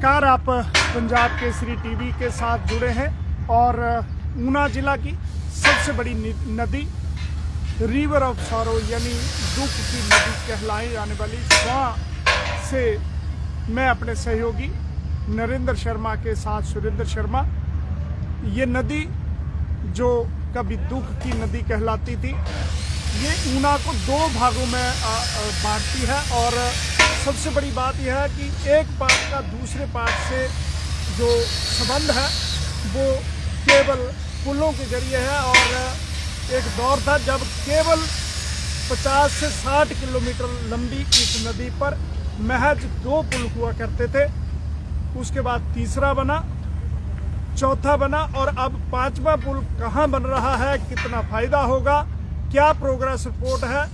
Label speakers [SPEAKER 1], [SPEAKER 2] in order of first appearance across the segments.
[SPEAKER 1] नमस्कार, आप पंजाब केसरी टीवी के साथ जुड़े हैं और ऊना जिला की सबसे बड़ी नदी रिवर ऑफ सॉरो यानी दुख की नदी कहलाई जाने वाली स्वां से मैं अपने सहयोगी नरेंद्र शर्मा के साथ सुरेंद्र शर्मा। ये नदी जो कभी दुख की नदी कहलाती थी, ये ऊना को दो भागों में बांटती है और सबसे बड़ी बात यह है कि एक पार्ट का दूसरे पार्ट से जो संबंध है वो केवल पुलों के जरिए है। और एक दौर था जब केवल 50 से 60 किलोमीटर लंबी इस नदी पर महज 2 पुल हुआ करते थे। उसके बाद तीसरा बना, चौथा बना और अब 5वां पुल कहाँ बन रहा है, कितना फायदा होगा, क्या प्रोग्रेस रिपोर्ट है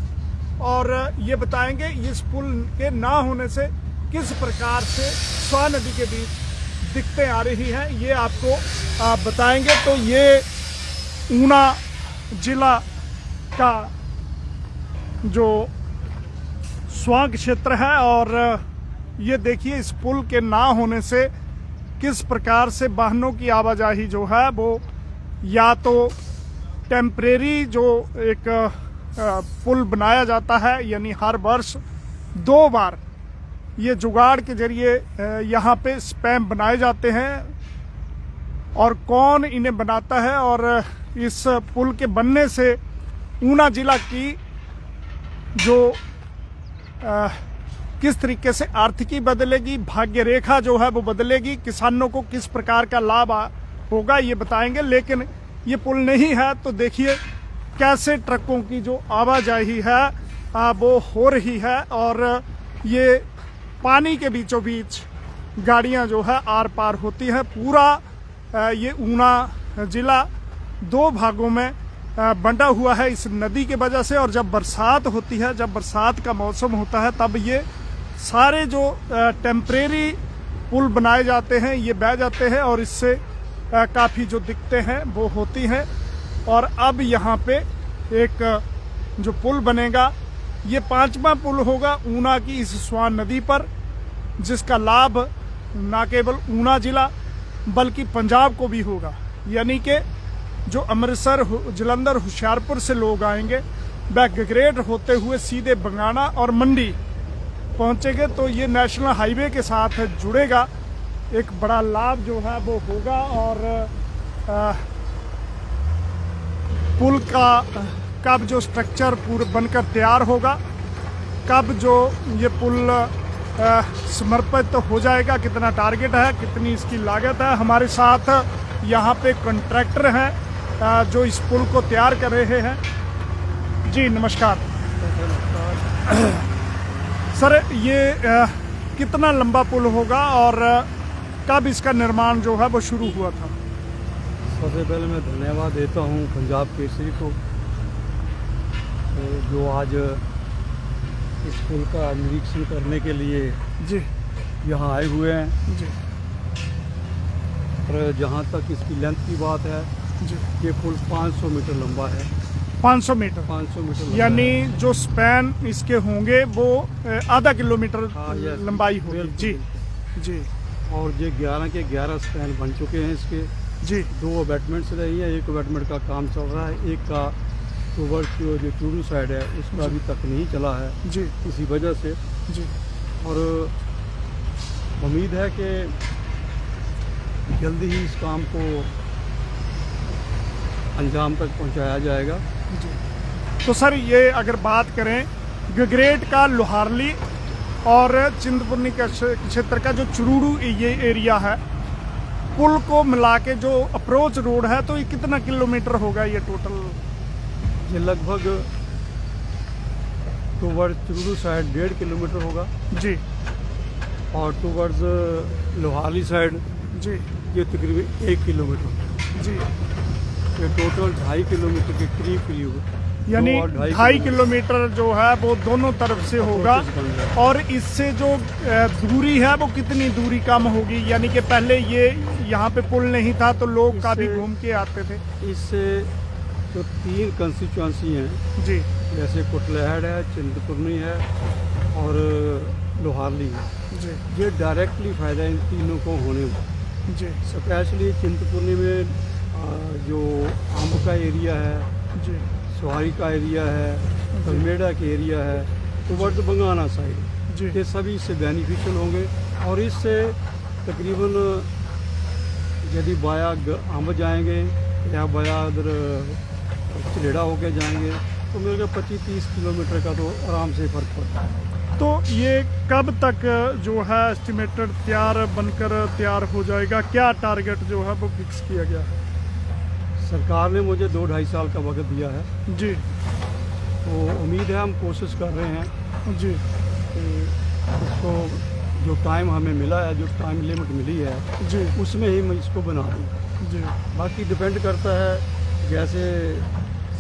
[SPEAKER 1] और ये बताएंगे। इस पुल के ना होने से किस प्रकार से स्वां नदी के बीच दिक्कतें आ रही हैं, ये आपको बताएंगे। तो ये ऊना जिला का जो स्वां क्षेत्र है और ये देखिए इस पुल के ना होने से किस प्रकार से वाहनों की आवाजाही जो है वो या तो टेम्परेरी जो एक पुल बनाया जाता है, यानी हर वर्ष 2 बार ये जुगाड़ के जरिए यहाँ पे स्पैम बनाए जाते हैं और कौन इन्हें बनाता है और इस पुल के बनने से ऊना जिला की जो किस तरीके से आर्थिकी बदलेगी, भाग्य रेखा जो है वो बदलेगी, किसानों को किस प्रकार का लाभ होगा, ये बताएंगे। लेकिन ये पुल नहीं है तो देखिए कैसे ट्रकों की जो आवाजाही है वो हो रही है और ये पानी के बीचों बीच गाड़ियां जो है आर पार होती हैं। पूरा ये ऊना जिला 2 भागों में बंटा हुआ है इस नदी के वजह से। और जब बरसात होती है, जब बरसात का मौसम होता है, तब ये सारे जो टेम्परेरी पुल बनाए जाते हैं ये बह जाते हैं और इससे काफ़ी जो दिक्कतें हैं वो होती हैं। और अब यहाँ पे एक जो पुल बनेगा, ये 5वां पुल होगा ऊना की इस स्वां नदी पर, जिसका लाभ न केवल ऊना जिला बल्कि पंजाब को भी होगा। यानी कि जो अमृतसर, जलंधर, होशियारपुर से लोग आएंगे वह गगरेट होते हुए सीधे बंगाना और मंडी पहुंचेंगे तो ये नेशनल हाईवे के साथ जुड़ेगा। एक बड़ा लाभ जो है वो होगा और पुल का कब जो स्ट्रक्चर पूरा बनकर तैयार होगा, कब जो ये पुल समर्पित हो जाएगा, कितना टारगेट है, कितनी इसकी लागत है। हमारे साथ यहाँ पे कॉन्ट्रैक्टर हैं जो इस पुल को तैयार कर रहे हैं। जी नमस्कार सर, ये कितना लंबा पुल होगा और कब इसका निर्माण जो है वो शुरू हुआ था?
[SPEAKER 2] सबसे पहले मैं धन्यवाद देता हूँ पंजाब केसरी को जो आज इस पुल का निरीक्षण करने के लिए
[SPEAKER 1] जी
[SPEAKER 2] यहाँ आए हुए हैं
[SPEAKER 1] जी।
[SPEAKER 2] और जहाँ तक इसकी लेंथ की बात है
[SPEAKER 1] जी,
[SPEAKER 2] ये पुल 500 मीटर लंबा है।
[SPEAKER 1] 500 मीटर
[SPEAKER 2] 500 मीटर
[SPEAKER 1] यानी जो स्पैन इसके होंगे वो आधा किलोमीटर लंबाई होगी। जी जी।
[SPEAKER 2] और ये 11 के 11 स्पैन बन चुके हैं इसके।
[SPEAKER 1] जी,
[SPEAKER 2] 2 अबैटमेंट्स रही हैं, एक अबैटमेंट का काम चल रहा है, एक का टूवर्ड्स जो टूडू साइड है उसका अभी तक नहीं चला है
[SPEAKER 1] जी,
[SPEAKER 2] इसी वजह से।
[SPEAKER 1] जी।
[SPEAKER 2] और उम्मीद है कि जल्दी ही इस काम को अंजाम तक पहुंचाया जाएगा।
[SPEAKER 1] जी। तो सर ये अगर बात करें गगरेट का लोहारली और चिंतपूर्णी का क्षेत्र का जो चुरूडू ये एरिया है, पुल को मिला के जो अप्रोच रोड है, तो ये कितना किलोमीटर होगा ये टोटल?
[SPEAKER 2] ये लगभग टूवर्ड्स चुरूडू साइड 1.5 किलोमीटर होगा
[SPEAKER 1] जी।
[SPEAKER 2] और टूवर्ड्स लोहारली साइड
[SPEAKER 1] जी
[SPEAKER 2] ये तकरीबन 1 किलोमीटर।
[SPEAKER 1] जी।
[SPEAKER 2] ये टोटल 2.5 किलोमीटर के करीब
[SPEAKER 1] यानी 2.5 किलोमीटर जो है वो दोनों तरफ से होगा। और इससे जो दूरी है वो कितनी दूरी कम होगी? यानी कि पहले ये यहाँ पे पुल नहीं था तो लोग काफ़ी घूम के आते थे।
[SPEAKER 2] इससे जो 3 कंस्टिट्यूंसी हैं
[SPEAKER 1] जी,
[SPEAKER 2] जैसे कुटलैहड़ है, चिंतपूर्णी है और लोहारली है।
[SPEAKER 1] जी
[SPEAKER 2] ये डायरेक्टली फ़ायदा इन तीनों को होने में।
[SPEAKER 1] जी
[SPEAKER 2] स्पेशली चिंतपूर्णी में जो आम्ब का एरिया है,
[SPEAKER 1] जी
[SPEAKER 2] सुहारी का एरिया है, कलमेड़ा का एरिया है, टुवर्ड्स बंगाना साइड,
[SPEAKER 1] जी
[SPEAKER 2] ये सभी इससे बेनिफिशियल होंगे। और इससे तकरीबन यदि बाया आम्ब जाएंगे या बाया उधर चिलेड़ा होके जाएंगे तो मेरे को 25-30 किलोमीटर का तो आराम से फ़र्क पड़ता है।
[SPEAKER 1] तो ये कब तक जो है एस्टिमेटेड बनकर तैयार हो जाएगा? क्या टारगेट जो है वो फिक्स किया गया है?
[SPEAKER 2] सरकार ने मुझे 2-2.5 साल का वक्त दिया है,
[SPEAKER 1] जी
[SPEAKER 2] तो उम्मीद है हम कोशिश कर रहे हैं
[SPEAKER 1] जी
[SPEAKER 2] कि इसको जो टाइम हमें मिला है, जो टाइम लिमिट मिली है,
[SPEAKER 1] जी
[SPEAKER 2] उसमें ही मैं इसको बना दूँ।
[SPEAKER 1] जी
[SPEAKER 2] बाकी डिपेंड करता है जैसे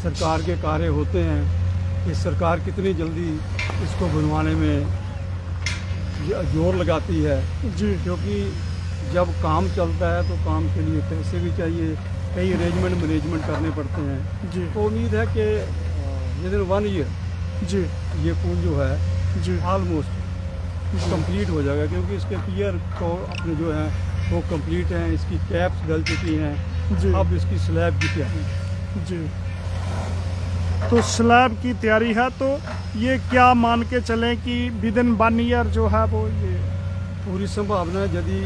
[SPEAKER 2] सरकार के कार्य होते हैं कि सरकार कितनी जल्दी इसको बनवाने में जोर लगाती है,
[SPEAKER 1] जी
[SPEAKER 2] क्योंकि जब काम चलता है तो काम के लिए पैसे भी चाहिए, कई अरेंजमेंट मैनेजमेंट करने पड़ते हैं।
[SPEAKER 1] जी
[SPEAKER 2] तो उम्मीद है कि विद इन 1 ईयर
[SPEAKER 1] जी
[SPEAKER 2] ये पुल जो है
[SPEAKER 1] जी
[SPEAKER 2] ऑलमोस्ट कंप्लीट हो जाएगा, क्योंकि इसके पियर तो अपने जो हैं वो कंप्लीट हैं, इसकी कैप्स डल चुकी हैं,
[SPEAKER 1] जी
[SPEAKER 2] अब इसकी स्लैब की तैयारी।
[SPEAKER 1] जी तो स्लैब की तैयारी है, तो ये क्या मान के चलें कि विद इन 1 ईयर जो है वो ये
[SPEAKER 2] पूरी संभावना है यदि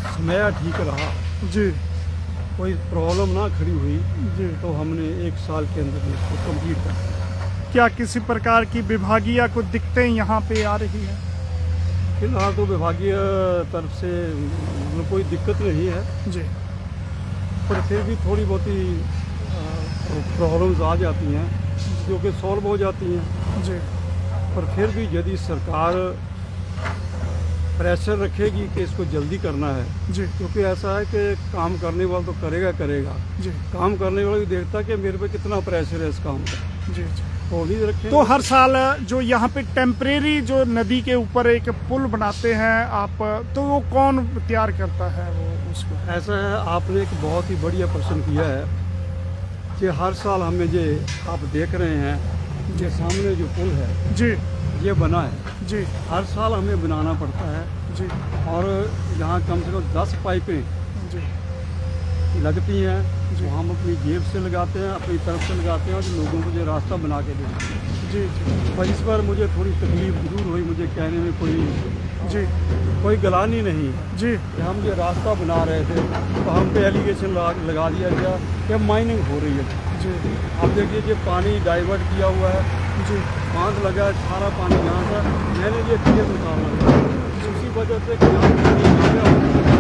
[SPEAKER 2] समय ठीक रहा,
[SPEAKER 1] जी
[SPEAKER 2] कोई प्रॉब्लम ना खड़ी हुई,
[SPEAKER 1] जी
[SPEAKER 2] तो हमने 1 साल के अंदर इसको कंप्लीट कर दिया।
[SPEAKER 1] क्या किसी प्रकार की विभागीय कुछ दिक्कतें यहाँ पे आ रही हैं?
[SPEAKER 2] फिलहाल तो विभागीय तरफ से कोई दिक्कत नहीं है,
[SPEAKER 1] जी
[SPEAKER 2] पर फिर भी थोड़ी बहुत ही प्रॉब्लम्स आ जाती हैं जो कि सॉल्व हो जाती हैं।
[SPEAKER 1] जी
[SPEAKER 2] पर फिर भी यदि सरकार प्रेशर रखेगी कि इसको जल्दी करना है,
[SPEAKER 1] जी
[SPEAKER 2] क्योंकि ऐसा है कि काम करने वाला तो करेगा,
[SPEAKER 1] जी
[SPEAKER 2] काम करने वाला भी देखता कि मेरे पे कितना प्रेशर है इस काम का,
[SPEAKER 1] जी जी
[SPEAKER 2] तो उम्मीद रखें।
[SPEAKER 1] तो हर साल जो यहाँ पे टेम्परेरी जो नदी के ऊपर एक पुल बनाते हैं आप, तो वो कौन तैयार करता है वो उसको?
[SPEAKER 2] ऐसा है, आपने एक बहुत ही बढ़िया प्रश्न किया है कि हर साल हमें ये आप देख रहे हैं, ये सामने जो पुल है
[SPEAKER 1] जी
[SPEAKER 2] ये बना है,
[SPEAKER 1] जी
[SPEAKER 2] हर साल हमें बनाना पड़ता है,
[SPEAKER 1] जी
[SPEAKER 2] और यहाँ कम से कम 10 पाइपें
[SPEAKER 1] जी
[SPEAKER 2] लगती हैं,
[SPEAKER 1] जी।
[SPEAKER 2] जो हम अपनी जेब से लगाते हैं, अपनी तरफ से लगाते हैं, और लोगों को जो रास्ता बना के देते हैं।
[SPEAKER 1] जी जी
[SPEAKER 2] पर इस पर मुझे थोड़ी तकलीफ जरूर हुई, मुझे कहने में
[SPEAKER 1] जी
[SPEAKER 2] कोई गलानी नहीं है
[SPEAKER 1] जी
[SPEAKER 2] कि हम जो रास्ता बना रहे थे तो हम पे एलिगेशन लगा दिया गया कि माइनिंग हो रही है।
[SPEAKER 1] जी
[SPEAKER 2] अब देखिए ये पानी डाइवर्ट किया हुआ है,
[SPEAKER 1] जी
[SPEAKER 2] बांध लगा है, सारा पानी यहाँ था, मैंने ये पियर निकालना था, उसी वजह से कि यहाँ पानी आ गया,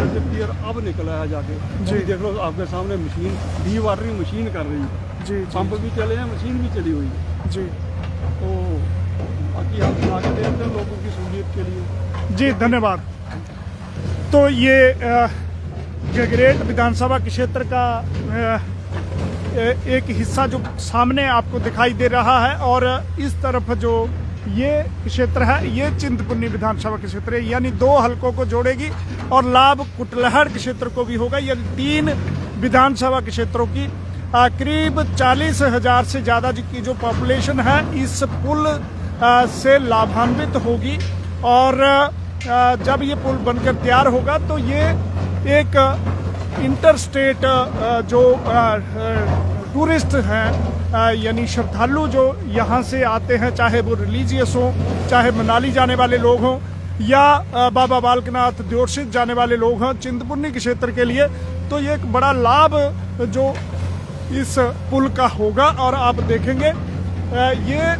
[SPEAKER 2] से पियर अब निकला है जाके।
[SPEAKER 1] जी।
[SPEAKER 2] जी देख लो आपके सामने मशीन, डी वाटरिंग मशीन कर रही है,
[SPEAKER 1] जी
[SPEAKER 2] पंप भी चले हैं, मशीन भी चली हुई है।
[SPEAKER 1] जी
[SPEAKER 2] तो बाकी हम बना के देते हैं लोगों की सहूलियत के लिए।
[SPEAKER 1] जी धन्यवाद। तो ये गगरेट विधानसभा क्षेत्र का एक हिस्सा जो सामने आपको दिखाई दे रहा है, और इस तरफ जो ये क्षेत्र है ये चिंतपूर्णी विधानसभा क्षेत्र है, यानी 2 हलकों को जोड़ेगी और लाभ कुटलहड़ क्षेत्र को भी होगा, यानी 3 विधानसभा क्षेत्रों की करीब 40,000 से ज़्यादा की जो पॉपुलेशन है इस पुल से लाभान्वित होगी। और जब ये पुल बनकर तैयार होगा तो ये एक इंटरस्टेट जो टूरिस्ट हैं, यानी श्रद्धालु जो यहाँ से आते हैं, चाहे वो रिलीजियस हों, चाहे मनाली जाने वाले लोग हों, या बाबा बालकनाथ द्योरसित जाने वाले लोग हों, चिंतपूर्णी क्षेत्र के लिए तो ये एक बड़ा लाभ जो इस पुल का होगा। और आप देखेंगे ये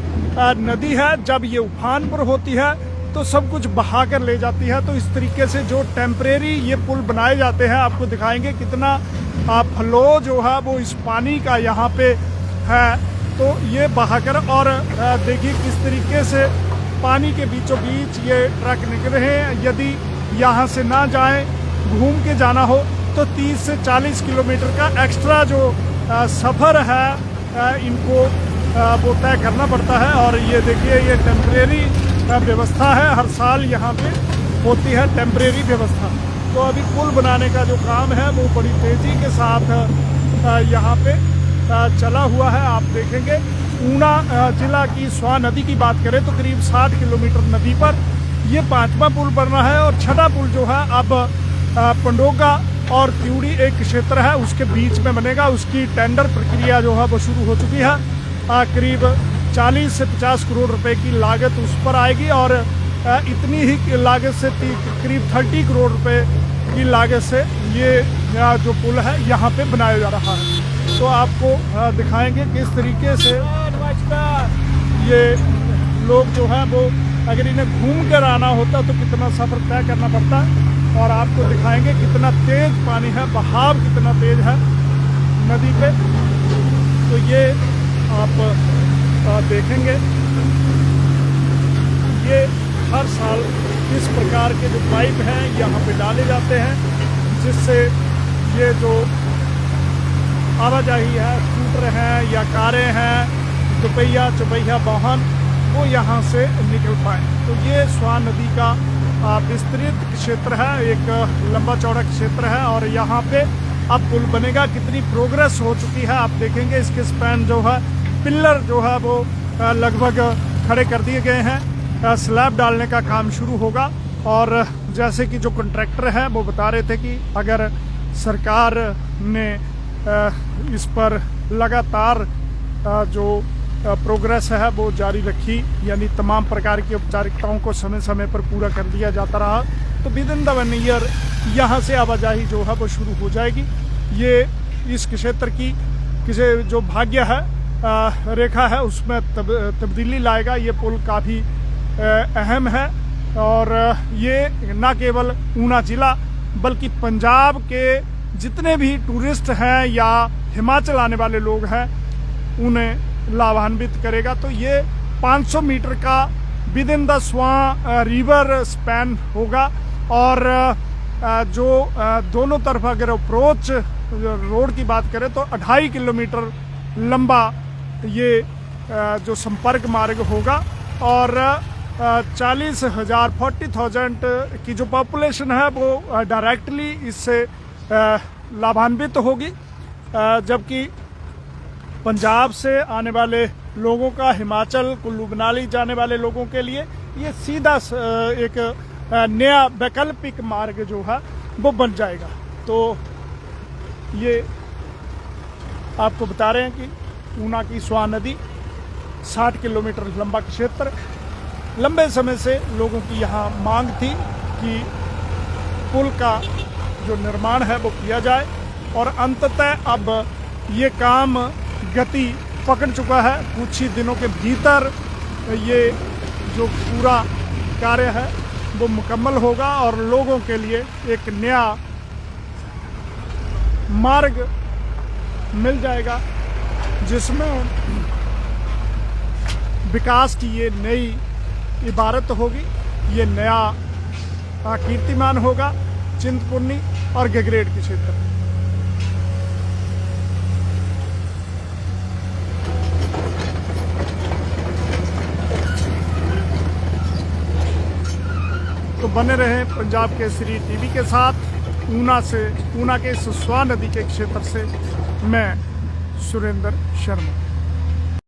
[SPEAKER 1] नदी है, जब ये उफान पर होती है तो सब कुछ बहा कर ले जाती है। तो इस तरीके से जो टेम्परेरी ये पुल बनाए जाते हैं, आपको दिखाएंगे कितना फ्लो जो है वो इस पानी का यहाँ पे है। तो ये बहाकर, और देखिए किस तरीके से पानी के बीचों बीच ये ट्रक निकल रहे हैं। यदि यहाँ से ना जाएं, घूम के जाना हो तो 30 से 40 किलोमीटर का एक्स्ट्रा जो सफ़र है इनको वो तय करना पड़ता है। और ये देखिए ये टेम्परेरी व्यवस्था है, हर साल यहाँ पे होती है टेम्परेरी व्यवस्था। तो अभी पुल बनाने का जो काम है वो बड़ी तेज़ी के साथ यहाँ पे चला हुआ है, आप देखेंगे। ऊना जिला की स्वां नदी की बात करें तो करीब 60 किलोमीटर नदी पर ये 5वां पुल बनना है और 6ठा पुल जो है अब पंडोगा और त्यूड़ी एक क्षेत्र है उसके बीच में बनेगा। उसकी टेंडर प्रक्रिया जो है वो शुरू हो चुकी है। करीब 40 से 50 करोड़ रुपए की लागत उस पर आएगी और इतनी ही लागत से करीब 30 करोड़ रुपए की लागत से ये जो पुल है यहाँ पे बनाया जा रहा है। तो आपको दिखाएंगे किस तरीके से ये लोग जो है वो अगर इन्हें घूम कर आना होता तो कितना सफ़र तय करना पड़ता है और आपको दिखाएंगे कितना तेज पानी है, बहाव कितना तेज है नदी पे। तो ये आप देखेंगे ये हर साल इस प्रकार के जो पाइप हैं यहाँ पे डाले जाते हैं जिससे ये जो आवाजाही है, स्कूटर हैं या कारें हैं, दुपहिया चौपहिया वाहन वो यहाँ से निकल पाए। तो ये स्वां नदी का विस्तृत क्षेत्र है, एक लंबा चौड़ा क्षेत्र है और यहाँ पे अब पुल बनेगा। कितनी प्रोग्रेस हो चुकी है आप देखेंगे। इसके स्पैन जो है, पिल्लर जो है वो लगभग खड़े कर दिए गए हैं। स्लैब डालने का काम शुरू होगा और जैसे कि जो कॉन्ट्रैक्टर हैं वो बता रहे थे कि अगर सरकार ने इस पर लगातार जो प्रोग्रेस है वो जारी रखी, यानी तमाम प्रकार की औपचारिकताओं को समय समय पर पूरा कर दिया जाता रहा, तो विद इन द 1 ईयर यहाँ से आवाजाही जो है वो शुरू हो जाएगी। ये इस क्षेत्र की किसी जो भाग्य है रेखा है उसमें तब्दीली लाएगा। ये पुल काफ़ी अहम है और ये न केवल ऊना जिला बल्कि पंजाब के जितने भी टूरिस्ट हैं या हिमाचल आने वाले लोग हैं उन्हें लाभान्वित करेगा। तो ये 500 मीटर का with in the Swan river span होगा और जो दोनों तरफ अगर अप्रोच रोड की बात करें तो 2.5 किलोमीटर लंबा ये जो संपर्क मार्ग होगा और 40,000 की जो पॉपुलेशन है वो डायरेक्टली इससे लाभान्वित होगी, जबकि पंजाब से आने वाले लोगों का, हिमाचल कुल्लू मनाली जाने वाले लोगों के लिए ये सीधा एक नया वैकल्पिक मार्ग जो है वो बन जाएगा। तो ये आपको बता रहे हैं कि ऊना की स्वां नदी 60 किलोमीटर लंबा क्षेत्र, लंबे समय से लोगों की यहाँ मांग थी कि पुल का जो निर्माण है वो किया जाए और अंततः अब ये काम गति पकड़ चुका है। कुछ ही दिनों के भीतर ये जो पूरा कार्य है वो मुकम्मल होगा और लोगों के लिए एक नया मार्ग मिल जाएगा जिसमें विकास की ये नई इबारत होगी। ये नया कीर्तिमान होगा चिंतपूर्णी और गगरेट के क्षेत्र में। तो बने रहे पंजाब केसरी टीवी के साथ। ऊना के इस स्वां नदी के क्षेत्र से मैं सुरेंद्र शर्मा।